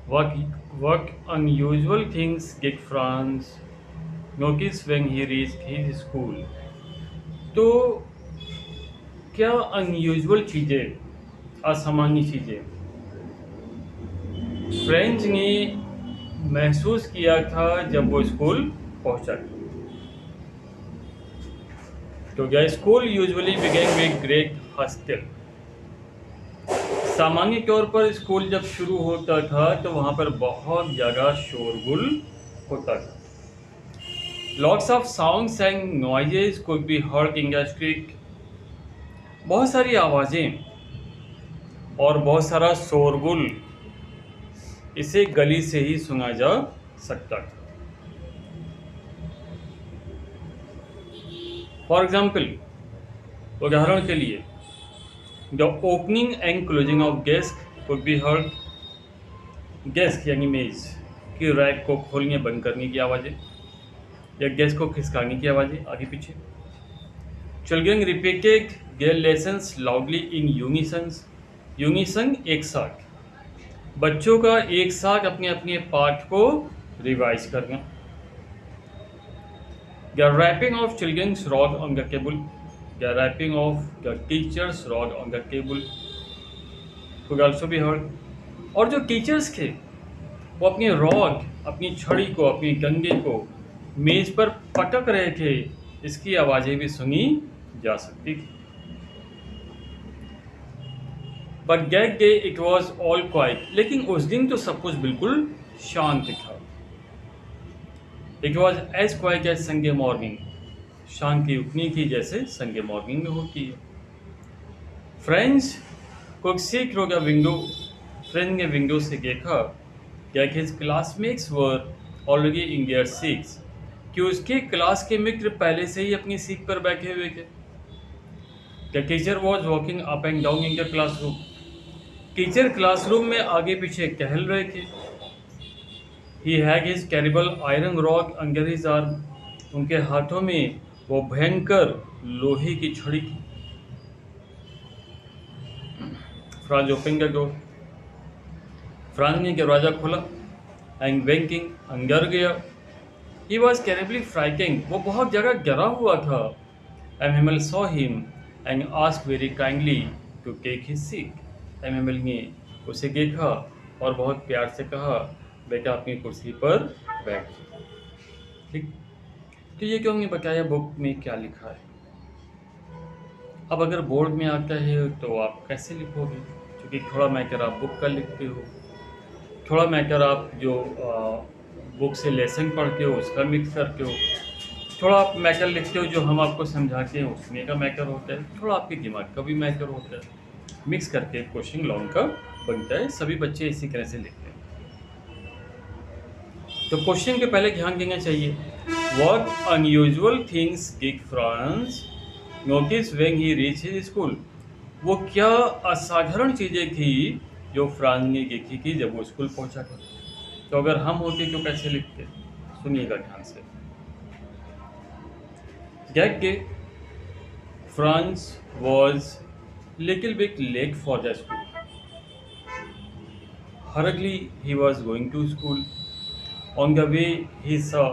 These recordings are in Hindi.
What, what unusual things did Franz notice when he reached his school? तो क्या अनयूजुअल चीज़ें, असामान्य चीज़ें फ्रेंच ने महसूस किया था जब वो स्कूल पहुंचा था? तो क्या school usually begin with great hostel. सामान्य तौर पर स्कूल जब शुरू होता था तो वहां पर बहुत ज़्यादा शोरगुल होता था। Lots of sounds and noises could be heard in the street. बहुत सारी आवाज़ें और बहुत सारा शोरगुल इसे गली से ही सुना जा सकता था। फॉर एग्जाम्पल, उदाहरण के लिए, the opening and closing of desk could be heard. Desk यानी मेज की रैक को खोलने बंद करने की आवाज़ें या डेस्क को खिसकाने की आवाज़ें आगे पीछे। Children repeated their lessons loudly in unisons. Unison एक साथ, बच्चों का एक साथ अपने अपने पाठ को रिवाइज करना। The rapping of children's rod on the table. The rapping of the teachers rod on the table could also be heard. और जो टीचर्स थे वो अपनी रॉड, अपनी छड़ी को, अपनी डंडे को मेज पर पटक रहे थे, इसकी आवाज़ें भी सुनी जा सकती थी। But that day it was all quiet. लेकिन उस दिन तो सब कुछ बिल्कुल शांत था। It was as quiet as Sunday morning. शांति उतनी थी जैसे संडे मॉर्निंग में होती है। Friends could see through the window. Friend ने विंडो से देखा that his classmates were already in their seats, कि उसके क्लास के मित्र पहले से ही अपनी सीट पर बैठे हुए थे। The teacher was walking up and down in the classroom. Teacher classroom में आगे पीछे टहल रहे थे। He had his terrible iron rod under his arm. उनके हाथों में वो भयंकर लोहे की छड़ी थी। Franz open the door. Franz ने दरवाजा खोला एंड बैंकिंग अंदर गया। He was terribly frightened. वो बहुत जगह डरा हुआ था। MML saw him and asked very kindly to take his seat. MML ने उसे देखा और बहुत प्यार से कहा, बेटा अपनी कुर्सी पर बैठ। ठीक, तो ये क्यों नहीं बताया बुक में क्या लिखा है। अब अगर बोर्ड में आता है तो आप कैसे लिखोगे, क्योंकि थोड़ा मैटर आप बुक का लिखते हो, थोड़ा मैटर आप जो बुक से लेसन पढ़ते हो उसका मिक्स करते हो, थोड़ा आप मैटर लिखते हो जो हम आपको समझाते हैं उसमें का मैटर होता है, थोड़ा आपके दिमाग का भी मैटर होता है, मिक्स करके क्वेश्चन लॉन्ग का बनता है। सभी बच्चे इसी तरह से लिखते हैं। तो क्वेश्चन के पहले ध्यान देना चाहिए, what unusual things did France notice when he reach his school. वो क्या असाधारण चीज़ें थी जो फ्रांस ने देखी थी जब वो स्कूल पहुंचा था। तो अगर हम होते तो कैसे लिखते, सुनिएगा ध्यान से। That day, Franz was little bit late for the school. Hurriedly, he was going to school. On the way, he saw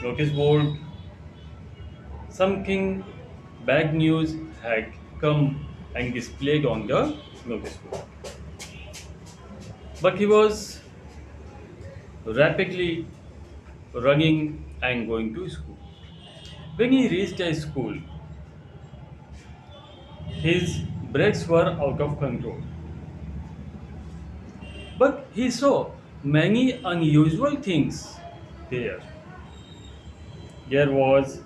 notice board. Something bad news had come and displayed on the notice board. But he was rapidly running and going to school. When he reached the school, his brakes were out of control. But he saw many unusual things there. There was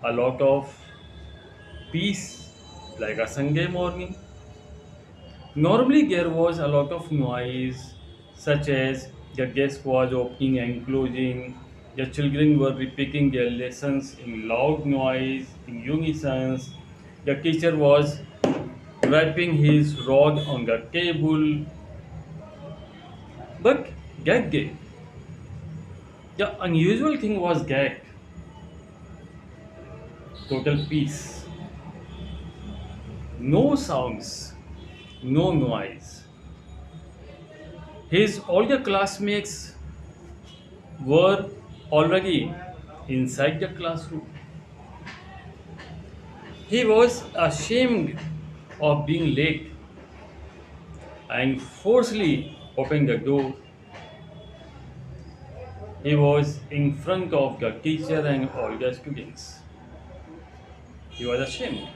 a lot of peace, like a Sunday morning. Normally, there was a lot of noise, such as the desk was opening and closing, the children were repeating their lessons in loud noise, in unison, the teacher was wrapping his rod on the table. But that day, the unusual thing was that total peace. No sounds, no noise. His older classmates were already inside the classroom. He was ashamed of being late and forcefully opened the door. He was in front of the teacher and all the students. He was ashamed.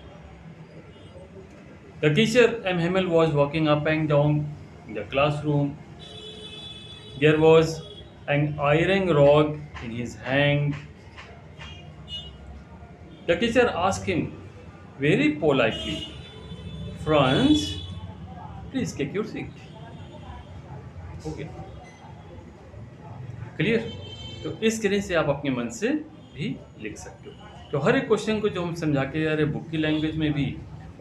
The teacher, M. Hamel, was walking up and down in the classroom. There was an iron rod in his hand. The teacher asked him very politely, Franz, please take your seat. Okay. Clear? तो इस तरह से आप अपने मन से भी लिख सकते हो। तो हर एक क्वेश्चन को जो हम समझा के जा रहे हैं बुक की लैंग्वेज में भी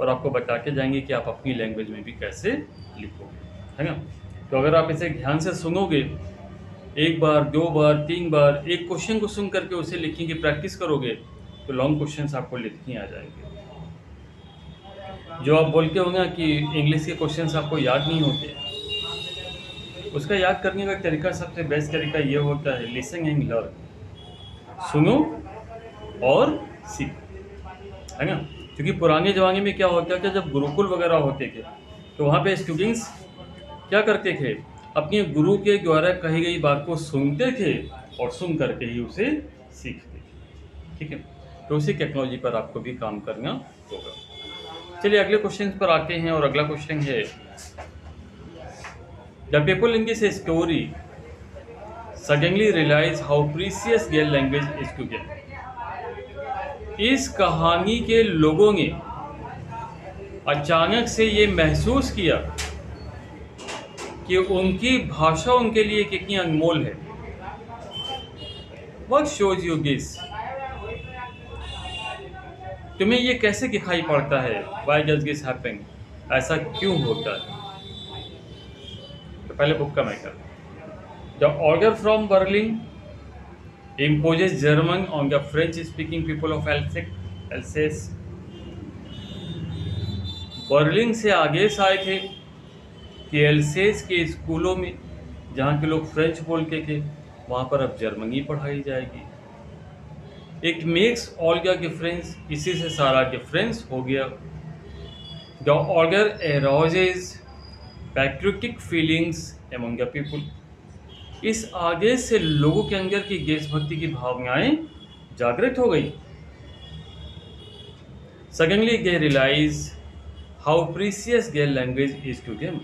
और आपको बता के जाएंगे कि आप अपनी लैंग्वेज में भी कैसे लिखोगे, है ना। तो अगर आप इसे ध्यान से सुनोगे, एक बार, दो बार, तीन बार एक क्वेश्चन को सुन करके उसे लिखने की प्रैक्टिस करोगे तो लॉन्ग क्वेश्चंस आपको लिखने आ जाएंगे। जो आप बोलते होंगे कि इंग्लिश के क्वेश्चंस आपको याद नहीं होते, उसका याद करने का तरीका सबसे बेस्ट तरीका ये होता है लिसन एंड लर्न, सुनो और सीखो, है ना। क्योंकि पुराने ज़माने में क्या होता था, जब गुरुकुल वगैरह होते थे तो वहाँ पे स्टूडेंट्स क्या करते थे, अपने गुरु के द्वारा कही गई बात को सुनते थे और सुन करके ही उसे सीखते थे, ठीक है। तो उसी टेक्नोलॉजी पर आपको भी काम करना होगा। चलिए अगले क्वेश्चन पर आते हैं और अगला क्वेश्चन है The people in this story suddenly realize how precious their language is to them. इस कहानी के लोगों ने अचानक से ये महसूस किया कि उनकी भाषा उनके लिए कितनी अनमोल है। What shows you this? तुम्हें ये कैसे दिखाई पड़ता है? Why does this happen? ऐसा क्यों होता है? पहले बुक का matter. The order from Berlin imposes German on the French speaking people of Alsace. Berlin से आदेश आए थे कि एल्सेस के स्कूलों में जहाँ के लोग फ्रेंच बोलते थे वहाँ पर अब जर्मनी पढ़ाई जाएगी। It makes all the difference, इसी से सारा डिफरेंस हो गया। The order arouses patriotic feelings among the people. इस आदेश से लोगों के अंदर की देशभक्ति की भावनाएं जागृत हो गई। Suddenly they realise how precious their language is to them.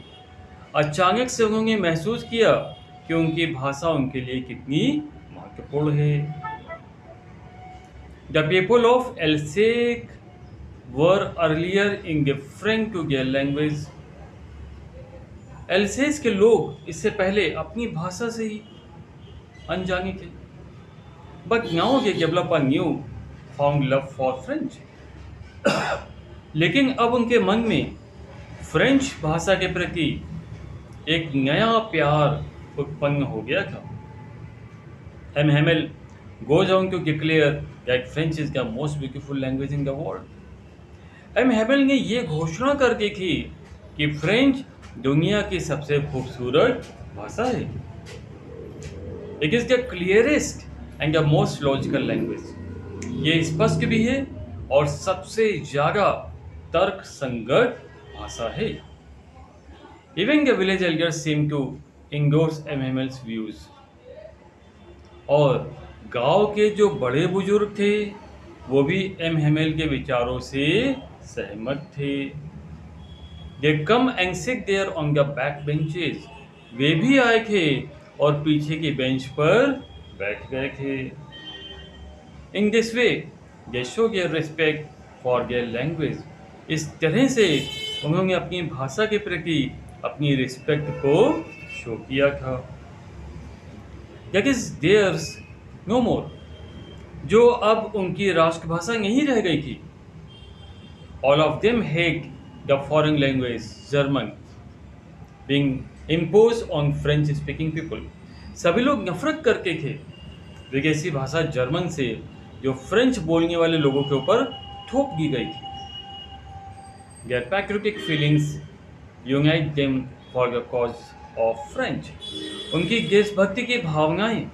अचानक से उन्होंने महसूस किया कि उनकी भाषा उनके लिए कितनी महत्वपूर्ण है। The people of Alsace were earlier indifferent to their language. Alsace के लोग इससे पहले अपनी भाषा से ही अनजाने थे। But now they develop a new found love for French. लेकिन अब उनके मन में फ्रेंच भाषा के प्रति एक नया प्यार उत्पन्न हो गया था। M Hamel goes on to declare that French is the most beautiful language in the world. M Hamel ने ये घोषणा कर दी थी कि फ्रेंच दुनिया की सबसे खूबसूरत भाषा है। It is the clearest and the most logical language. ये स्पष्ट भी है और सबसे ज़्यादा तर्क संगत भाषा है। Even the village elders seem to endorse M Hamel's views. और गांव के जो बड़े बुजुर्ग थे वो भी एम हेमेल के विचारों से सहमत थे। They come and sit there on the back benches. वे भी आए थे और पीछे की बेंच पर बैठ गए थे। In this way, they show their respect for their language. इस तरह से उन्होंने अपनी भाषा के प्रति अपनी रिस्पेक्ट को शो किया था। That is theirs no more. जो अब उनकी राष्ट्रभाषा नहीं रह गई थी। All of them hate the foreign language German being imposed on French speaking people. सभी लोग नफरत करते थे विदेशी भाषा जर्मन से जो फ्रेंच बोलने वाले लोगों के ऊपर थोप दी गई थी। Their patriotic feelings unite them for the cause of French. उनकी देशभक्ति की भावनाएं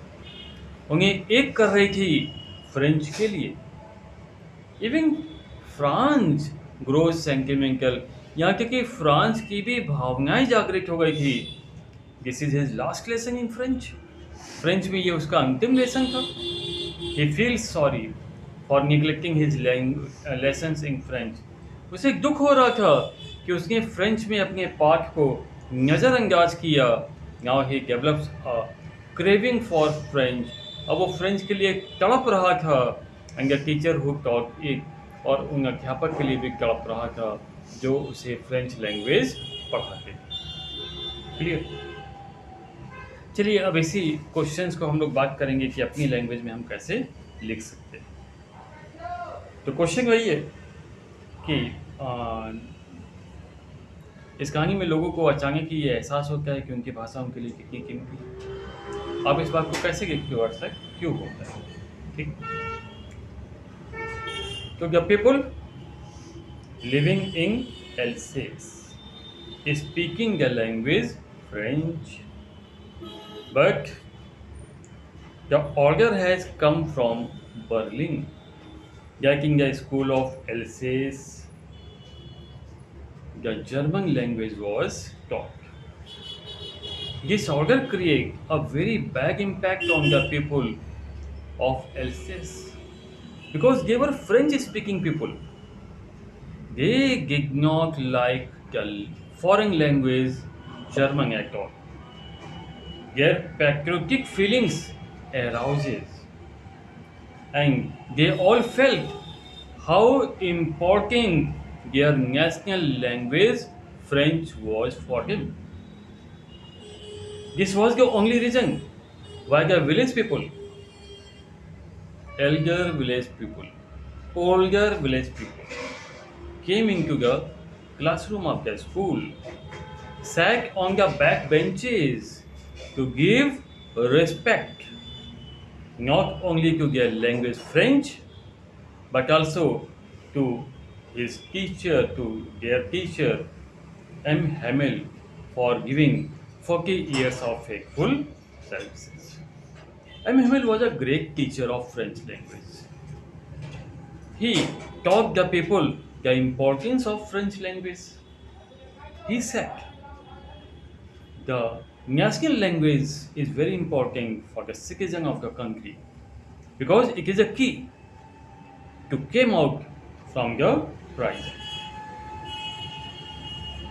उन्हें एक कर रही थी फ्रेंच के लिए। इवन फ्रांस ग्रोज सेंटिमेंटल, यहाँ तक कि फ्रांस की भी भावनाएं जागृत हो गई थी। This is his last lesson in French. French में ये उसका अंतिम लेसन था। He feels sorry for neglecting his lessons in French. उसे दुख हो रहा था कि उसने फ्रेंच में अपने पाठ को नज़रअंदाज किया। Now he develops a craving for French. अब वो फ्रेंच के लिए तड़प रहा था। And the teacher who taught it, और उन अध्यापक के लिए भी तड़प रहा था जो उसे फ्रेंच लैंग्वेज पढ़ाते थे। क्लियर? चलिए अब इसी क्वेश्चंस को हम लोग बात करेंगे कि अपनी लैंग्वेज में हम कैसे लिख सकते हैं। तो क्वेश्चन वही है कि इस कहानी में लोगों को अचानक ही ये एहसास होता है कि उनकी भाषा उनके लिए कितनी कीमती है। आप इस बात को कैसे देखते हो अर्षद, क्यों होता है? ठीक, तो the people living in else's speaking the language French, but the order has come from Berlin, like in the school of Alsace. The German language was taught. This order created a very big impact on the people of Alsace because they were French-speaking people. They did not like the foreign language German at all. Their patriotic feelings arouses, and they all felt how important their national language French was for them. This was the only reason why the village people, elder village people, older village people came into the classroom of the school, sat on the back benches to give respect not only to their language French, but also to his teacher, to their teacher M. Hamel, for giving 40 years of faithful services. M. Hamel was a great teacher of French language. He taught the people the importance of French language. He said, the national language is very important for the citizen of the country because it is a key to come out from the prison.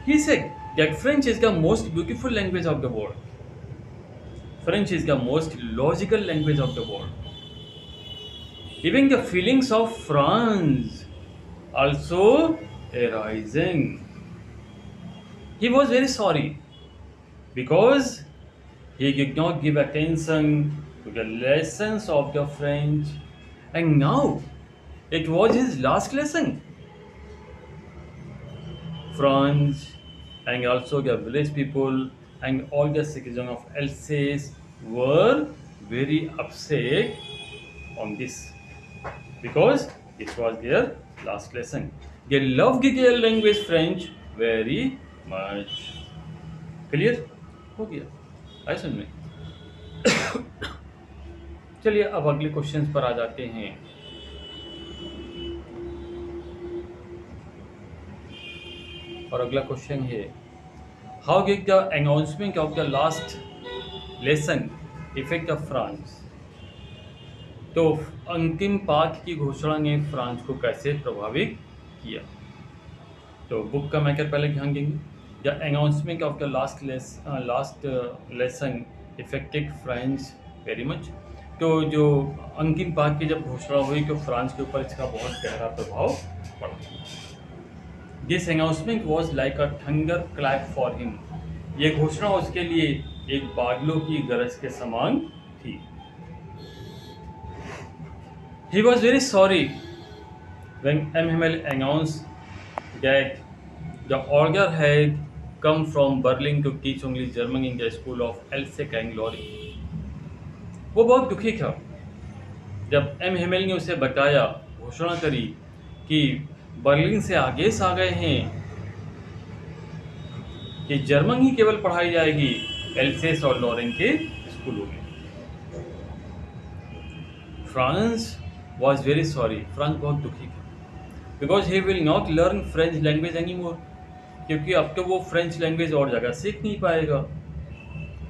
He said that French is the most beautiful language of the world. French is the most logical language of the world. Even the feelings of France also arising. He was very sorry because he did not give attention to the lessons of the French, and now it was his last lesson. France and also the village people and all the citizens of Alsace were very upset on this because it was their last lesson. They loved their language French very much. Clear हो गया? आए समझ में? चलिए अब अगले क्वेश्चन पर आ जाते हैं। और अगला क्वेश्चन है, how did the announcement of the last lesson effect of France? तो अंतिम पाठ की घोषणा ने फ्रांस को कैसे प्रभावित किया? तो बुक का मैटर पहले ध्यान देंगे। The announcement of the last lesson affected France very much. तो जो अंतिम पाठ की जब घोषणा हुई तो फ्रांस के ऊपर इसका बहुत गहरा प्रभाव पड़ा। This announcement was like a thunder clap for him. ये घोषणा उसके लिए एक बादलों की गरज के समान थी। He was very sorry when M. Hamel announced that the order had come from Berlin to teach only German in the school of Alsace and Lorraine. वो बहुत दुखी था जब एम हेमेल ने उसे बताया, घोषणा करी कि बर्लिन से आदेश आ गए हैं कि जर्मन ही केवल पढ़ाई जाएगी एल्सेस और लॉरेन के स्कूलों में। France was very sorry, France बहुत दुखी था, because he will not learn French language any more, क्योंकि अब तो वो फ्रेंच लैंग्वेज और जगह सीख नहीं पाएगा।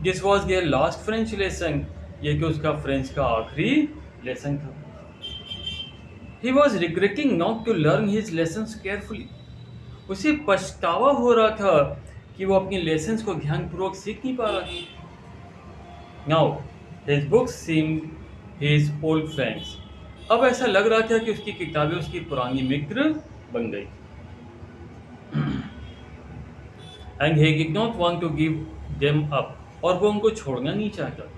This was their last French lesson, ये कि उसका फ्रेंच का आखिरी लेसन था। He was regretting not to learn his lessons carefully, उसे पछतावा हो रहा था कि वो अपने लेसन्स को ध्यानपूर्वक सीख नहीं पा रहा था। नाउ हिज बुक्स सीम हिज ओल्ड फ्रेंड्स, अब ऐसा लग रहा था कि उसकी किताबें उसकी पुरानी मित्र बन गई। And he did not want to give them up, और वो उनको छोड़ना नहीं चाहता था।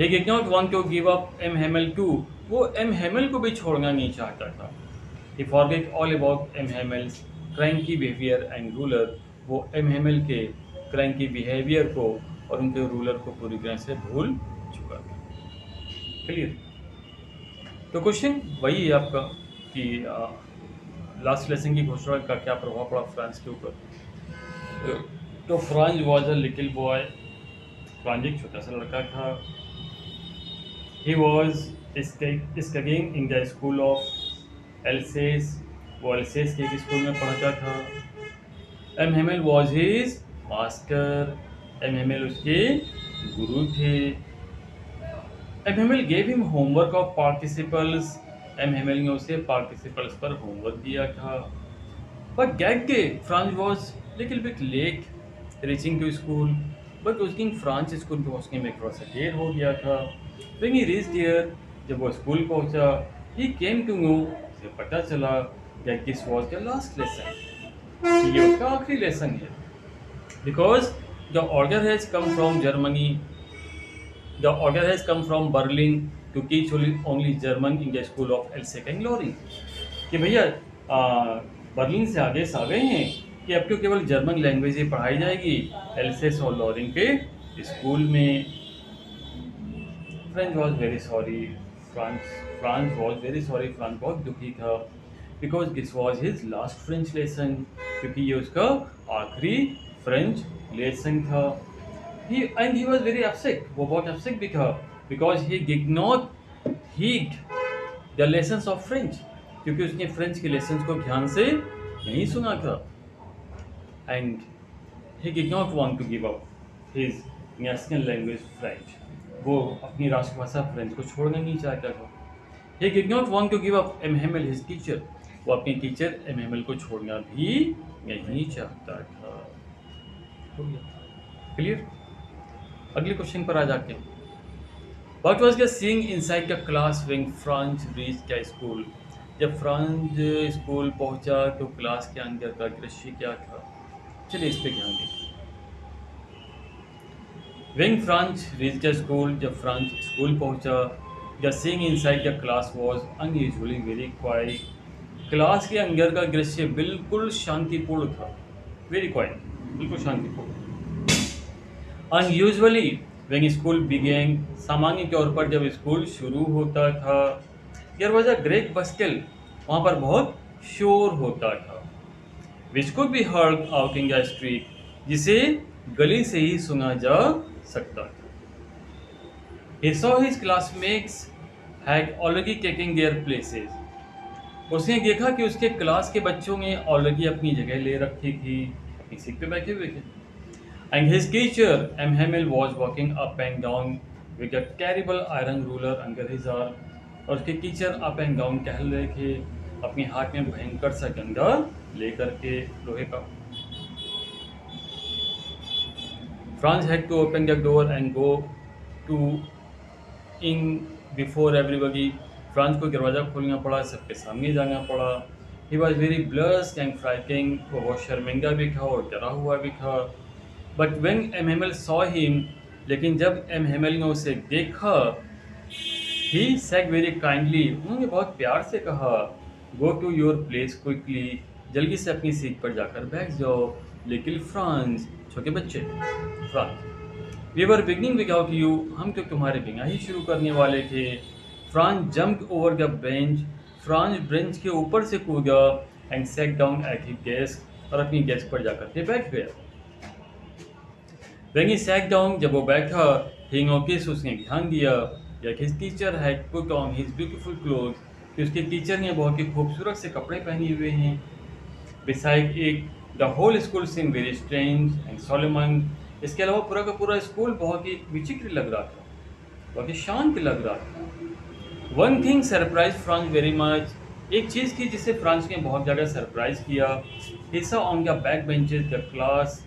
He did not want to give up M Hamel too, वो एम हेमल को भी छोड़ना नहीं चाहता था। He forget all about M Hamel's cranky behaviour and ruler, वो एम हेमल के क्रैंकी बिहेवियर को और उनके रूलर को पूरी तरह से भूल चुका था। क्लियर? तो क्वेश्चन वही है आपका कि लास्ट लेसन की घोषणा का क्या प्रभाव पड़ा फ्रांस के ऊपर। तो Franz was a little boy, Franz एक छोटा सा लड़का था। He was studying in the school of Alsace, वो एल्सेस के एक स्कूल में पढ़ता था। M Hamel was his master, M Hamel उसके गुरु थे। M Hamel gave him homework of participles, M Hamel ने उसे पार्टिसिपल्स पर होमवर्क दिया था। But that day Franz was little bit late reaching to school, but उस दिन फ्रांस स्कूल पहुंचने में थोड़ा सा देर हो गया था। व्हेन ही रीच्ड हियर, जब वो स्कूल पहुंचा, ही केम टू नो, उसे पता चला that this was the last lesson, कि ये उसका आखिरी लेसन है। Because the order has come from Germany, the order has come from Berlin to teach only German in the school of Alsace and Lorraine, कि भैया बर्लिन से आदेश आ गए हैं कि अब तो केवल जर्मन लैंग्वेज ही पढ़ाई जाएगी एल्सेस और लॉरेन के स्कूल में। French was very sorry, France was very sorry, France बहुत दुखी था, because this was his last French lesson, क्योंकि ये उसका आखिरी फ्रेंच लेसन था। He was very upset, वो बहुत upset भी था, because he did not heed the lessons of French, क्योंकि उसने फ्रेंच के लेसन्स को ध्यान से नहीं सुना था। And he did not want to give up his national language French, वो अपनी राष्ट्रभाषा फ्रेंच को छोड़ना नहीं चाहता था। He did not want to give up M. Hamel his teacher, वो अपने टीचर M. Hamel को छोड़ना भी नहीं चाहता था। हो गया क्लियर? अगले क्वेश्चन पर आ जाते हैं। What was the scene inside the class when Franz reached the school? जब फ्रांस स्कूल पहुंचा तो क्लास के अंदर का दृश्य क्या था? चलिए इस पे ध्यान दें। When Franz reached the school, जब फ्रांस स्कूल पहुंचा, the scene inside the class was unusually very quiet. Class के अंदर का दृश्य बिल्कुल शांतिपूर्ण था, very quiet, बिल्कुल शांतिपूर्ण। Unusually when school began, सामान्य तौर पर जब स्कूल शुरू होता था, there was a great bustle, वहाँ पर बहुत शोर होता था। Which could be heard out in the street, जिसे गली से ही सुना जा सकता था। He saw his classmates had already taken their places. उसने देखा कि उसके क्लास के बच्चों ने ऑलरेडी अपनी जगह ले रखी थी, अपनी सीट पे बैठे हुए थे। And his teacher, M. Hamel, was walking up and down with a terrible iron ruler under his arm. और उसके टीचर अप एंड डाउन टहल रहे थे, अपने हाथ में भयंकर सा डंडा लेकर के लोहे का। Franz had to open the door and go to in before everybody. France को दरवाज़ा खोलना पड़ा, सबके सामने जाना पड़ा। He was very blushed and frightened, वो बहुत शर्मिंदा भी था और डरा हुआ भी था। But when M. Hamel saw him, लेकिन जब M. Hamel ने उसे देखा, he said very kindly, उन्होंने बहुत प्यार से कहा, go to your place quickly, जल्दी से अपनी सीट पर जाकर बैठ जाओ। लिटिल फ्रांस, छोटे बच्चे, France, we were beginning without you, हम तो तुम्हारे बिना ही शुरू करने वाले थे। France jumped over the bench, France bench के ऊपर से कूदा and sat down at his desk, और अपनी डेस्क पर जाकर के बैठ गया। When he sat down, जब वो बैठा, he noticed, उसने ध्यान दिया that his teacher had put on his beautiful clothes, कि उसके टीचर ने बहुत ही खूबसूरत से कपड़े पहने हुए हैं. Beside it, the whole school seemed very strange and solemn. इसके अलावा पूरा का पूरा स्कूल बहुत ही विचित्र लग रहा था, बहुत ही शांत लग रहा था. One thing surprised Franz very much. एक चीज़ थी जिससे फ्रांस ने बहुत ज़्यादा सरप्राइज किया. He saw on the back benches the class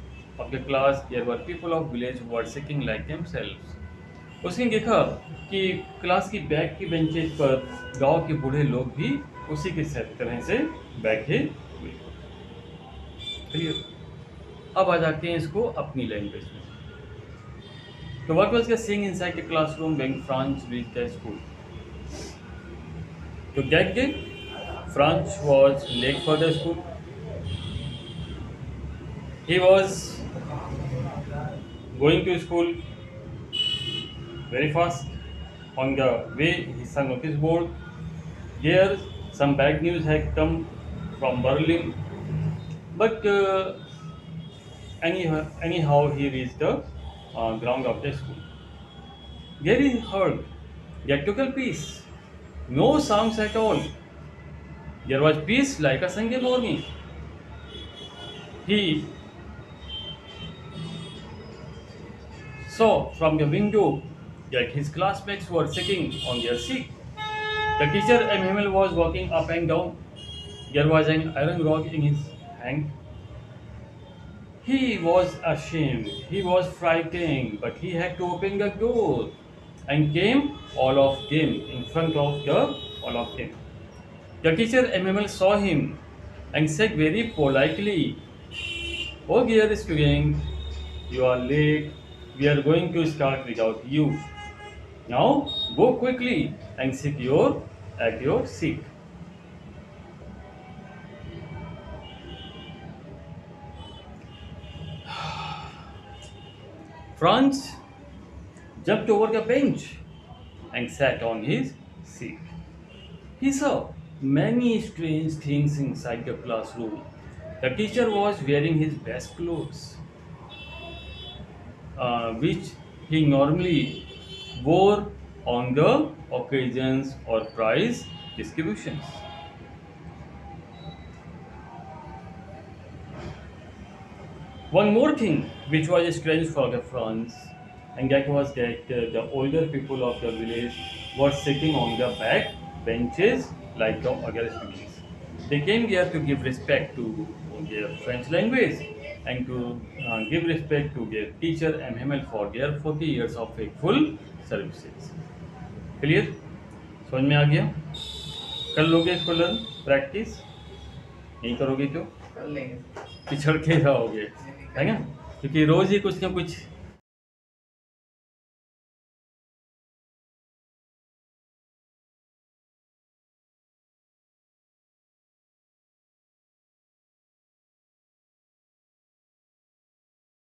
there were people of village who were sitting like themselves. उसने देखा कि क्लास की बैक की बेंचेज पर गांव के बूढ़े लोग भी उसी के तरह से बैठे हुए. क्लियर. अब आ जाते हैं इसको अपनी लैंग्वेज में. तो what was the seeing inside the classroom when France reached the school. तो that day Franz was late for the school. He was going to school very fast. On the way, he saw notice board. There, some bad news had come from Berlin. But anyhow, he reached the ground of the school. There he heard the total peace. No sounds at all. There was peace like a Sunday morning. He saw from the window that his classmates were sitting on their seat. The teacher Emmanuel was walking up and down. There was an iron rod in his hand. He was ashamed. He was frightened, but he had to open the door. And came all of them in front of all of them. The teacher Emmanuel saw him and said very politely, "Oh dear student, you are late. We are going to start without you. Now go quickly and sit at your seat." Franz jumped over the bench and sat on his seat. He saw many strange things inside the classroom. The teacher was wearing his best clothes, which he normally wore on the occasions or prize distributions. One more thing which was strange for the Franz, and that was that the older people of the village were sitting on the back benches like the other students. They came there to give respect to their French language and to give respect to their teacher Emmanuel for their 40 years of faithful services. Clear? समझ में आ गया? कर लोगे इसको लर्न प्रैक्टिस? नहीं करोगे क्यों? कर लेंगे. पिछड़ के रहोगे, है ना? क्योंकि रोज ही कुछ ना कुछ